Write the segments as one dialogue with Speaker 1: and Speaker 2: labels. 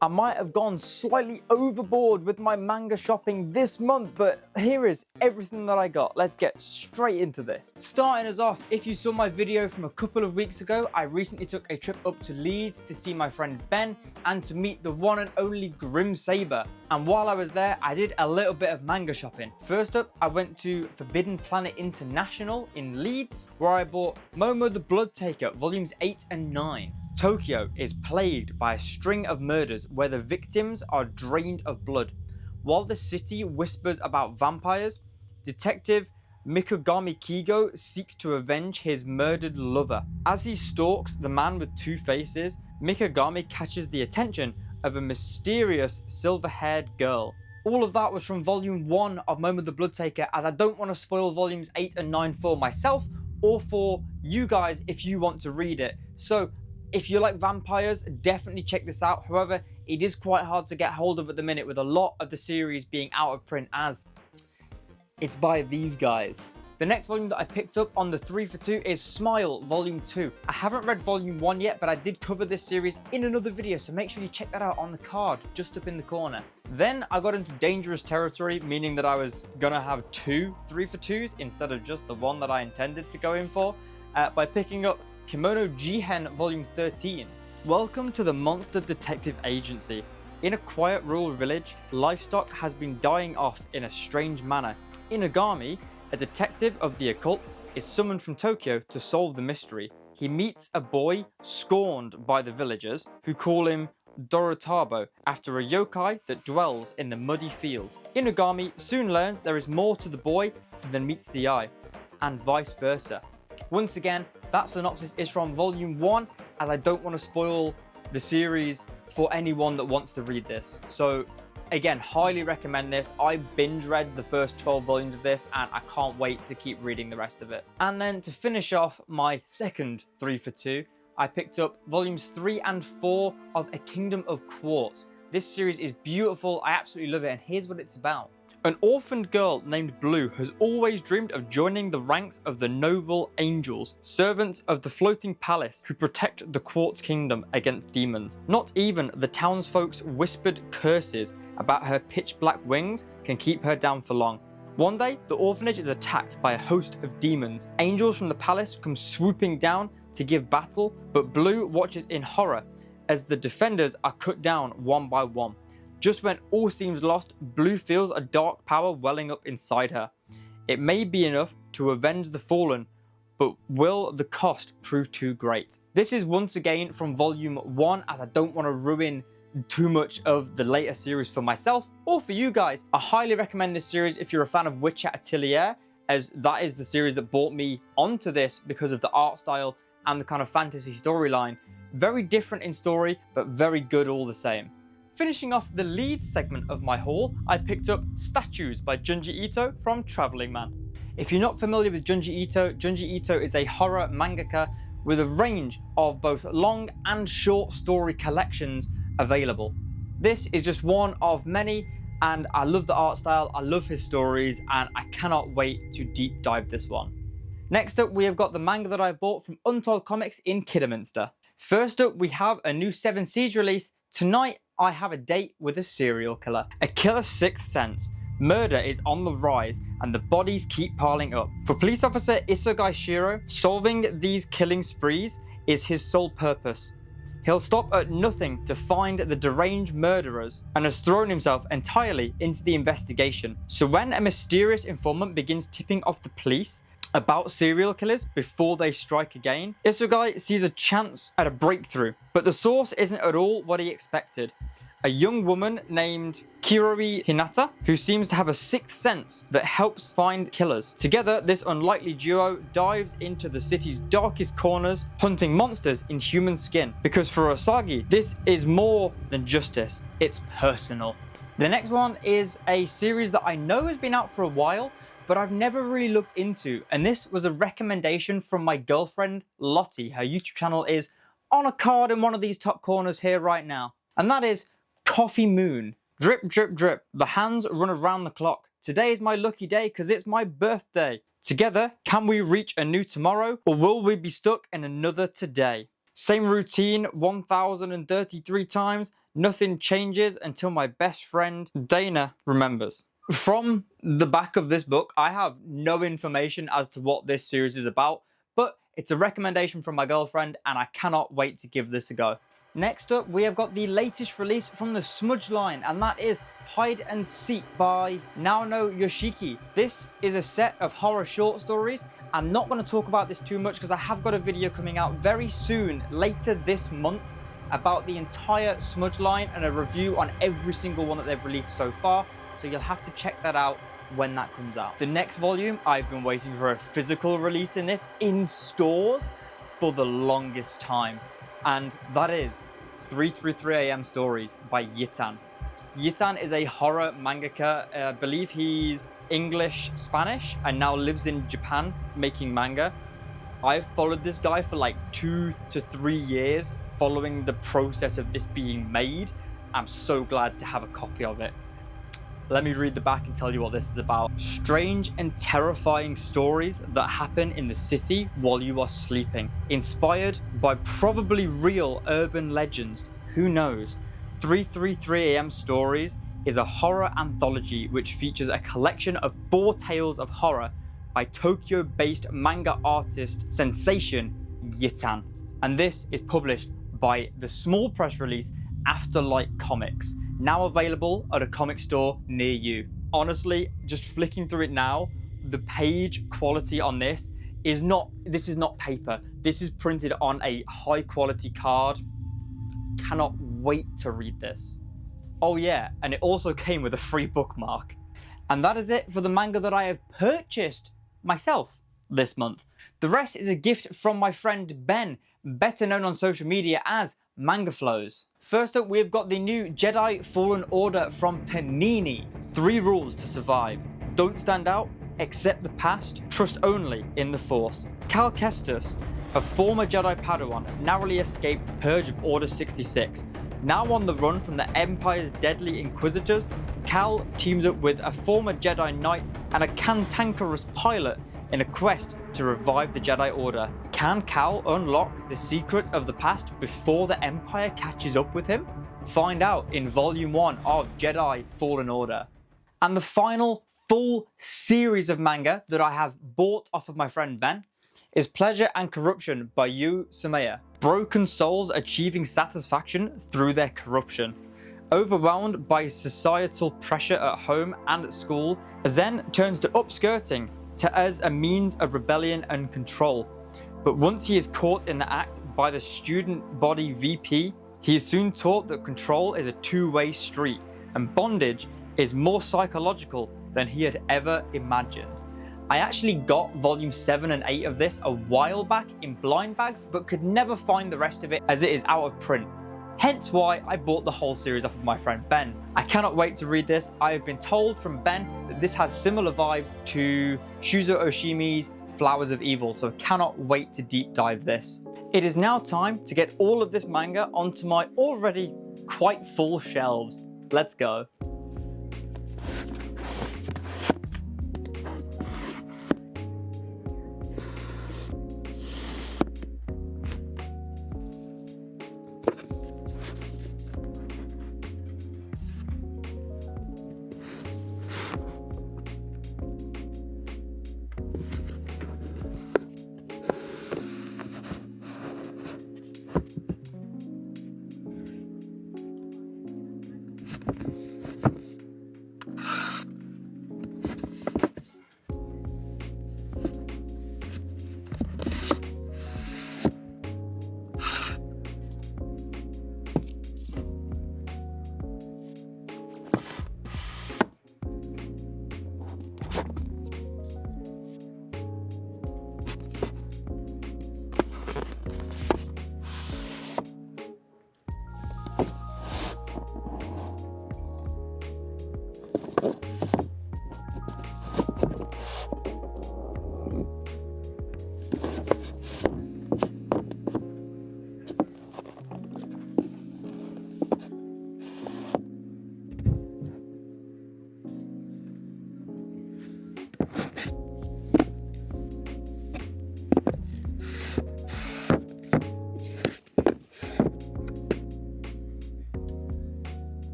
Speaker 1: I might have gone slightly overboard with my manga shopping this month, but here is everything that I got. Let's get straight into this. Starting us off, if you saw my video from a couple of weeks ago, I recently took a trip up to Leeds to see my friend Ben and to meet the one and only Grim Saber. And while I was there, I did a little bit of manga shopping. First up, I went to Forbidden Planet International in Leeds, where I bought Momo The Blood Taker, volumes 8 and 9. Tokyo is plagued by a string of murders where the victims are drained of blood. While the city whispers about vampires, Detective Mikogami Kigo seeks to avenge his murdered lover. As he stalks the man with two faces, Mikogami catches the attention of a mysterious silver-haired girl. All of that was from volume 1 of Momo The Blood Taker, as I don't want to spoil volumes 8 and 9 for myself or for you guys if you want to read it. So if you like vampires, definitely check this out. However, it is quite hard to get hold of at the minute, with a lot of the series being out of print, as it's by these guys. The next volume that I picked up on the 3 for 2 is Smile Volume 2. I haven't read Volume 1 yet, but I did cover this series in another video, so make sure you check that out on the card, just up in the corner. Then I got into dangerous territory, meaning that I was gonna have 2 3 for 2s instead of just the one that I intended to go in for, by picking up Kemono Jihen Volume 13. Welcome to the Monster Detective Agency. In a quiet rural village, livestock has been dying off in a strange manner. Inagami, a detective of the occult, is summoned from Tokyo to solve the mystery. He meets a boy scorned by the villagers, who call him Dorotabo, after a yokai that dwells in the muddy fields. Inagami soon learns there is more to the boy than meets the eye, and vice versa. Once again, that synopsis is from Volume 1, as I don't want to spoil the series for anyone that wants to read this. So again, highly recommend this. I binge read the first 12 volumes of this, and I can't wait to keep reading the rest of it. And then to finish off my second 3 for 2, I picked up volumes 3 and 4 of A Kingdom of Quartz. This series is beautiful, I absolutely love it, and here's what it's about. An orphaned girl named Blue has always dreamed of joining the ranks of the noble angels, servants of the floating palace who protect the Quartz Kingdom against demons. Not even the townsfolk's whispered curses about her pitch black wings can keep her down for long. One day, the orphanage is attacked by a host of demons. Angels from the palace come swooping down to give battle, but Blue watches in horror as the defenders are cut down one by one. Just when all seems lost, Blue feels a dark power welling up inside her. It may be enough to avenge the fallen, but will the cost prove too great? This is once again from Volume 1, as I don't want to ruin too much of the later series for myself or for you guys. I highly recommend this series if you're a fan of Witcher Atelier, as that is the series that brought me onto this because of the art style and the kind of fantasy storyline. Very different in story, but very good all the same. Finishing off the Leeds segment of my haul, I picked up Statues by Junji Ito from Travelling Man. If you're not familiar with Junji Ito is a horror mangaka with a range of both long and short story collections available. This is just one of many, and I love the art style, I love his stories, and I cannot wait to deep dive this one. Next up, we have got the manga that I've bought from Untold Comics in Kidderminster. First up, we have a new 7 Siege release. Tonight, I have a date with a serial killer. A killer's sixth sense. Murder is on the rise, and the bodies keep piling up. For police officer Isogai Shiro, solving these killing sprees is his sole purpose. He'll stop at nothing to find the deranged murderers, and has thrown himself entirely into the investigation. So when a mysterious informant begins tipping off the police about serial killers before they strike again, Isogai sees a chance at a breakthrough, but the source isn't at all what he expected. A young woman named Kiroi Hinata, who seems to have a sixth sense that helps find killers. Together, this unlikely duo dives into the city's darkest corners, hunting monsters in human skin. Because for Osagi, this is more than justice, it's personal. The next one is a series that I know has been out for a while, but I've never really looked into, and this was a recommendation from my girlfriend, Lottie. Her YouTube channel is on a card in one of these top corners here right now. And that is Coffee Moon. Drip, drip, drip. The hands run around the clock. Today is my lucky day because it's my birthday. Together, can we reach a new tomorrow, or will we be stuck in another today? Same routine 1033 times, Nothing changes until my best friend Dana remembers. From the back of this book, I have no information as to what this series is about, but it's a recommendation from my girlfriend and I cannot wait to give this a go. Next up, we have got the latest release from the Smudge line, and that is Hide and Seek by Naono Yoshiki. This is a set of horror short stories. I'm not going to talk about this too much because I have got a video coming out very soon, later this month, about the entire Smudge line and a review on every single one that they've released so far. So you'll have to check that out when that comes out. The next volume, I've been waiting for a physical release in this in stores for the longest time. And that is 333 AM Stories by Yitan. Yitan is a horror mangaka. I believe he's English, Spanish, and now lives in Japan making manga. I've followed this guy for like 2 to 3 years, following the process of this being made. I'm so glad to have a copy of it. Let me read the back and tell you what this is about. Strange and terrifying stories that happen in the city while you are sleeping. Inspired by probably real urban legends. Who knows? 333 AM Stories is a horror anthology which features a collection of 4 tales of horror by Tokyo-based manga artist sensation Yitan. And this is published by the small press release Afterlight Comics, now available at a comic store near you. Honestly, just flicking through it now, the page quality on this is not paper. This is printed on a high quality card. Cannot wait to read this. Oh yeah, and it also came with a free bookmark. And that is it for the manga that I have purchased myself this month. The rest is a gift from my friend Ben, better known on social media as Manga Flows. First up, we've got the new Jedi Fallen Order from Panini. 3 rules to survive. Don't stand out, accept the past, trust only in the Force. Cal Kestis, a former Jedi Padawan, narrowly escaped the purge of Order 66. Now on the run from the Empire's deadly Inquisitors, Cal teams up with a former Jedi Knight and a cantankerous pilot in a quest to revive the Jedi Order. Can Cal unlock the secrets of the past before the Empire catches up with him? Find out in Volume 1 of Jedi Fallen Order. And the final full series of manga that I have bought off of my friend Ben is Pleasure and Corruption by Yu Sumaya. Broken souls achieving satisfaction through their corruption. Overwhelmed by societal pressure at home and at school, Zen turns to upskirting as a means of rebellion and control. But once he is caught in the act by the student body VP, he is soon taught that control is a two-way street and bondage is more psychological than he had ever imagined. I actually got volume 7 and 8 of this a while back in blind bags, but could never find the rest of it as it is out of print. Hence why I bought the whole series off of my friend Ben. I cannot wait to read this. I have been told from Ben that this has similar vibes to Shuzo Oshimi's Flowers of Evil, so I cannot wait to deep dive this. It is now time to get all of this manga onto my already quite full shelves. Let's go.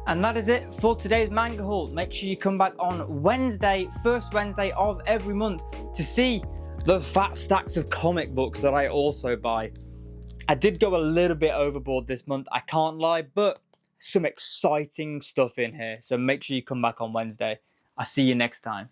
Speaker 1: And that is it for today's manga haul. Make sure you come back on Wednesday, first Wednesday of every month, to see the fat stacks of comic books that I also buy. I did go a little bit overboard this month, I can't lie, but some exciting stuff in here. So make sure you come back on Wednesday. I'll see you next time.